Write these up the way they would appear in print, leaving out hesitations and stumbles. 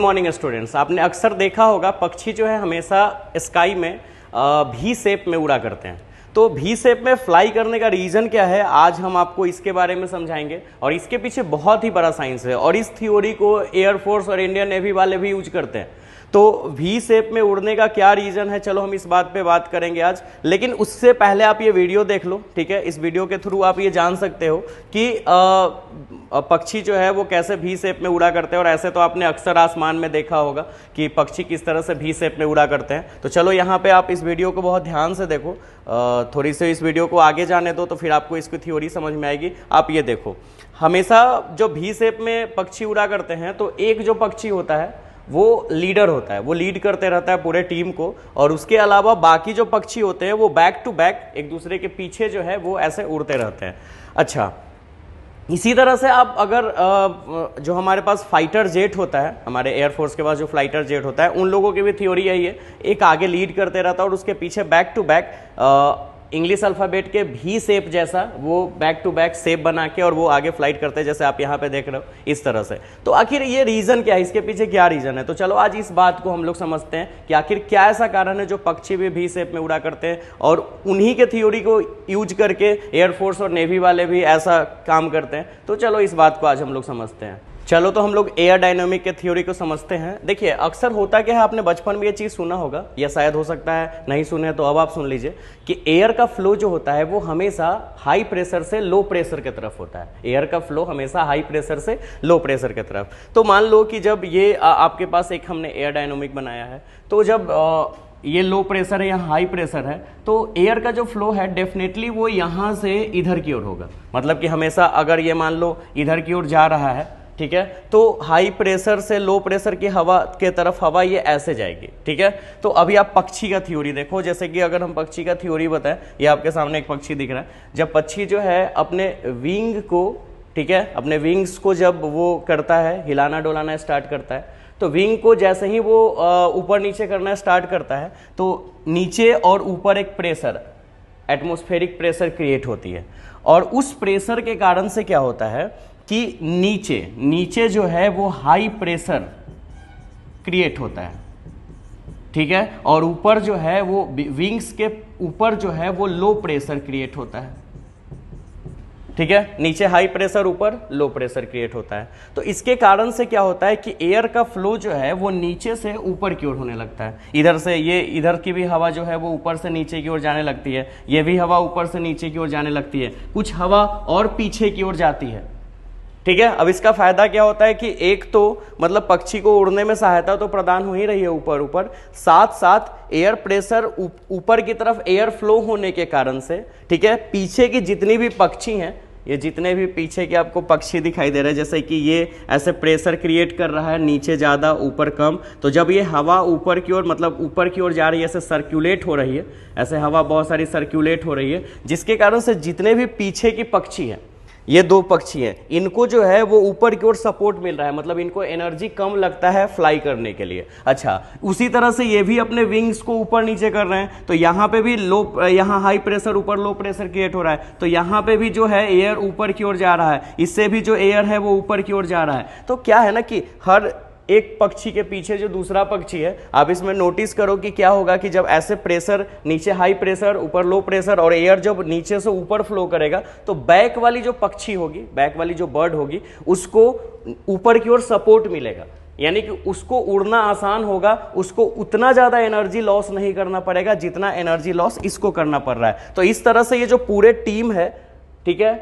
Morning students, आपने अक्सर देखा होगा पक्षी जो है हमेशा स्काई में भी शेप में उड़ा करते हैं। तो भी शेप में फ्लाई करने का रीजन क्या है, आज हम आपको इसके बारे में समझाएंगे। और इसके पीछे बहुत ही बड़ा साइंस है और इस थ्योरी को एयरफोर्स और इंडियन नेवी वाले भी यूज करते हैं। तो वी शेप में उड़ने का क्या रीजन है, चलो हम इस बात पे बात करेंगे आज। लेकिन उससे पहले आप ये वीडियो देख लो, ठीक है। इस वीडियो के थ्रू आप ये जान सकते हो कि पक्षी जो है वो कैसे भी शेप में उड़ा करते हैं। और ऐसे तो आपने अक्सर आसमान में देखा होगा कि पक्षी किस तरह से भी शेप में उड़ा करते हैं। तो चलो यहाँ पे आप इस वीडियो को बहुत ध्यान से देखो, थोड़ी सी इस वीडियो को आगे जाने दो तो फिर आपको इसकी थ्योरी समझ में आएगी। आप ये देखो, हमेशा जो भी शेप में पक्षी उड़ा करते हैं तो एक जो पक्षी होता है वो लीडर होता है, वो लीड करते रहता है पूरे टीम को। और उसके अलावा बाकी जो पक्षी होते हैं वो बैक टू बैक एक दूसरे के पीछे जो है वो ऐसे उड़ते रहते हैं। अच्छा, इसी तरह से आप अगर जो हमारे पास फाइटर जेट होता है, हमारे एयरफोर्स के पास जो फाइटर जेट होता है, उन लोगों की भी थ्योरी यही है, एक आगे लीड करते रहता है और उसके पीछे back to back English alphabet के भी शेप जैसा वो बैक टू बैक शेप बना के और वो आगे फ्लाइट करते हैं, जैसे आप यहाँ पे देख रहे हो इस तरह से। तो आखिर ये रीजन क्या है, इसके पीछे क्या रीजन है, तो चलो आज इस बात को हम लोग समझते हैं कि आखिर क्या ऐसा कारण है जो पक्षी भी शेप में उड़ा करते हैं। और उन्हीं के थ्योरी को यूज करके एयरफोर्स और नेवी वाले भी ऐसा काम करते हैं। तो चलो इस बात को आज हम लोग समझते हैं। चलो तो हम लोग एयर डायनामिक के थ्योरी को समझते हैं। देखिए, अक्सर होता क्या है, आपने बचपन में ये चीज़ सुना होगा या शायद हो सकता है नहीं सुने, तो अब आप सुन लीजिए कि एयर का फ्लो जो होता है वो हमेशा हाई प्रेशर से लो प्रेशर की तरफ होता है। एयर का फ्लो हमेशा हाई प्रेशर से लो प्रेशर की तरफ। तो मान लो कि जब ये आपके पास एक हमने एयर डायनामिक बनाया है, तो जब ये लो प्रेशर है या हाई प्रेशर है, तो एयर का जो फ्लो है डेफिनेटली वो यहाँ से इधर की ओर होगा। मतलब कि हमेशा अगर ये मान लो इधर की ओर जा रहा है, ठीक है, तो हाई प्रेशर से लो प्रेशर की हवा के तरफ हवा ये ऐसे जाएगी, ठीक है। तो अभी आप पक्षी का थ्योरी देखो, जैसे कि अगर हम पक्षी का थ्योरी बताएं, ये आपके सामने एक पक्षी दिख रहा है। जब पक्षी जो है अपने विंग को, ठीक है, अपने विंग्स को जब वो करता है, हिलाना डोलाना स्टार्ट करता है, तो विंग को जैसे ही वो ऊपर नीचे करना स्टार्ट करता है तो नीचे और ऊपर एक प्रेशर, एटमॉस्फेरिक प्रेशर क्रिएट होती है। और उस प्रेशर के कारण से क्या होता है कि नीचे जो है वो हाई प्रेशर क्रिएट होता है, ठीक है। और ऊपर जो है वो विंग्स के ऊपर जो है वो लो प्रेशर क्रिएट होता है, ठीक है। नीचे हाई प्रेशर, ऊपर लो प्रेशर क्रिएट होता है। तो इसके कारण से क्या होता है कि एयर का फ्लो जो है वो नीचे से ऊपर की ओर होने लगता है। इधर से ये इधर की भी हवा जो है वो ऊपर से नीचे की ओर जाने लगती है, ये भी हवा ऊपर से नीचे की ओर जाने लगती है, कुछ हवा और पीछे की ओर जाती है, ठीक है। अब इसका फायदा क्या होता है कि एक तो मतलब पक्षी को उड़ने में सहायता तो प्रदान हो ही रही है ऊपर ऊपर, साथ साथ एयर प्रेशर ऊपर की तरफ एयर फ्लो होने के कारण से, ठीक है, पीछे की जितनी भी पक्षी हैं, ये जितने भी पीछे के आपको पक्षी दिखाई दे रहे हैं, जैसे कि ये ऐसे प्रेशर क्रिएट कर रहा है, नीचे ज़्यादा ऊपर कम, तो जब ये हवा ऊपर की ओर, मतलब ऊपर की ओर जा रही है, ऐसे सर्कुलेट हो रही है, ऐसे हवा बहुत सारी सर्कुलेट हो रही है, जिसके कारण से जितने भी पीछे की पक्षी हैं, ये दो पक्षी हैं, इनको जो है वो ऊपर की ओर सपोर्ट मिल रहा है, मतलब इनको एनर्जी कम लगता है फ्लाई करने के लिए। अच्छा, उसी तरह से ये भी अपने विंग्स को ऊपर नीचे कर रहे हैं, तो यहाँ पे भी यहाँ हाई प्रेशर ऊपर लो प्रेशर क्रिएट हो रहा है, तो यहाँ पे भी जो है एयर ऊपर की ओर जा रहा है, इससे भी जो एयर है वो ऊपर की ओर जा रहा है। तो क्या है ना कि हर एक पक्षी के पीछे जो दूसरा पक्षी है, आप इसमें नोटिस करो कि क्या होगा कि जब ऐसे प्रेशर, नीचे हाई प्रेशर ऊपर लो प्रेशर और एयर जब नीचे से ऊपर फ्लो करेगा, तो बैक वाली जो पक्षी होगी, बैक वाली जो बर्ड होगी, उसको ऊपर की ओर सपोर्ट मिलेगा, यानी कि उसको उड़ना आसान होगा, उसको उतना ज्यादा एनर्जी लॉस नहीं करना पड़ेगा जितना एनर्जी लॉस इसको करना पड़ रहा है। तो इस तरह से ये जो पूरे टीम है, ठीक है,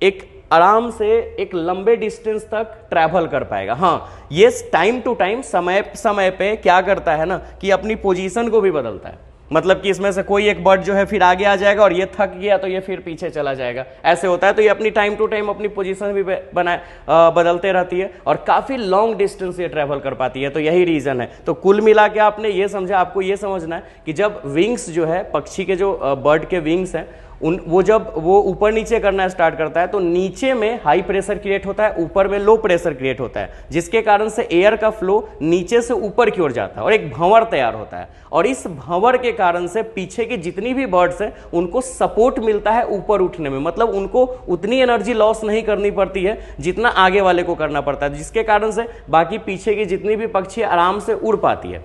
एक आराम से एक लंबे डिस्टेंस तक ट्रैवल कर पाएगा। हाँ, ये टाइम टू टाइम, समय समय पे क्या करता है ना कि अपनी पोजीशन को भी बदलता है। मतलब कि इसमें से कोई एक बर्ड जो है फिर आगे आ जाएगा और ये थक गया तो ये फिर पीछे चला जाएगा, ऐसे होता है। तो ये अपनी टाइम टू टाइम अपनी पोजीशन भी बदलते रहती है और काफी लॉन्ग डिस्टेंस ये ट्रैवल कर पाती है। तो यही रीजन है। तो कुल मिला के आपने ये समझा, आपको ये समझना है कि जब विंग्स जो है, पक्षी के जो बर्ड के विंग्स हैं, वो जब वो ऊपर नीचे करना स्टार्ट करता है तो नीचे में हाई प्रेशर क्रिएट होता है, ऊपर में लो प्रेशर क्रिएट होता है, जिसके कारण से एयर का फ्लो नीचे से ऊपर की ओर जाता है और एक भंवर तैयार होता है। और इस भंवर के कारण से पीछे की जितनी भी बर्ड्स हैं उनको सपोर्ट मिलता है ऊपर उठने में, मतलब उनको उतनी एनर्जी लॉस नहीं करनी पड़ती है जितना आगे वाले को करना पड़ता है, जिसके कारण से बाकी पीछे की जितनी भी पक्षी आराम से उड़ पाती है।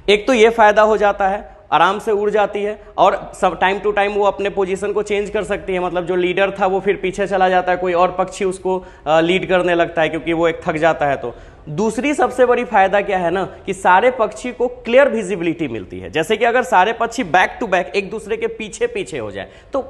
एक तो ये फायदा हो जाता है, आराम से उड़ जाती है और सब टाइम टू टाइम वो अपने पोजीशन को चेंज कर सकती है, मतलब जो लीडर था वो फिर पीछे चला जाता है, कोई और पक्षी उसको लीड करने लगता है क्योंकि वो एक थक जाता है। तो दूसरी सबसे बड़ी फायदा क्या है ना कि सारे पक्षी को क्लियर विजिबिलिटी मिलती है। जैसे कि अगर सारे पक्षी बैक टू बैक एक दूसरे के पीछे पीछे हो जाए तो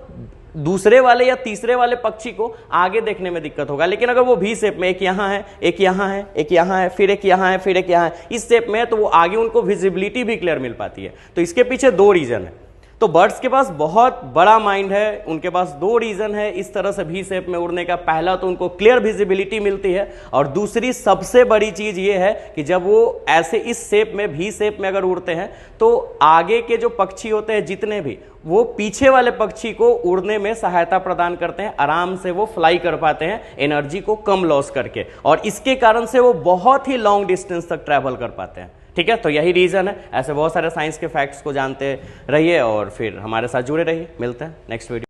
दूसरे वाले या तीसरे वाले पक्षी को आगे देखने में दिक्कत होगा, लेकिन अगर वो भी शेप में एक यहां है, एक यहां है, एक यहां है, फिर एक यहां है, फिर एक यहां है, इस शेप में है तो वो आगे उनको विजिबिलिटी भी क्लियर मिल पाती है। तो इसके पीछे दो रीजन है। तो बर्ड्स के पास बहुत बड़ा माइंड है, उनके पास दो रीजन है इस तरह से भी शेप में उड़ने का। पहला तो उनको क्लियर विजिबिलिटी मिलती है और दूसरी सबसे बड़ी चीज ये है कि जब वो ऐसे इस शेप में भी शेप में अगर उड़ते हैं तो आगे के जो पक्षी होते हैं जितने भी, वो पीछे वाले पक्षी को उड़ने में सहायता प्रदान करते हैं, आराम से वो फ्लाई कर पाते हैं एनर्जी को कम लॉस करके, और इसके कारण से वो बहुत ही लॉन्ग डिस्टेंस तक ट्रैवल कर पाते हैं। ठीक है, तो यही रीजन है। ऐसे बहुत सारे साइंस के फैक्ट्स को जानते रहिए और फिर हमारे साथ जुड़े रहिए। मिलते हैं नेक्स्ट वीडियो।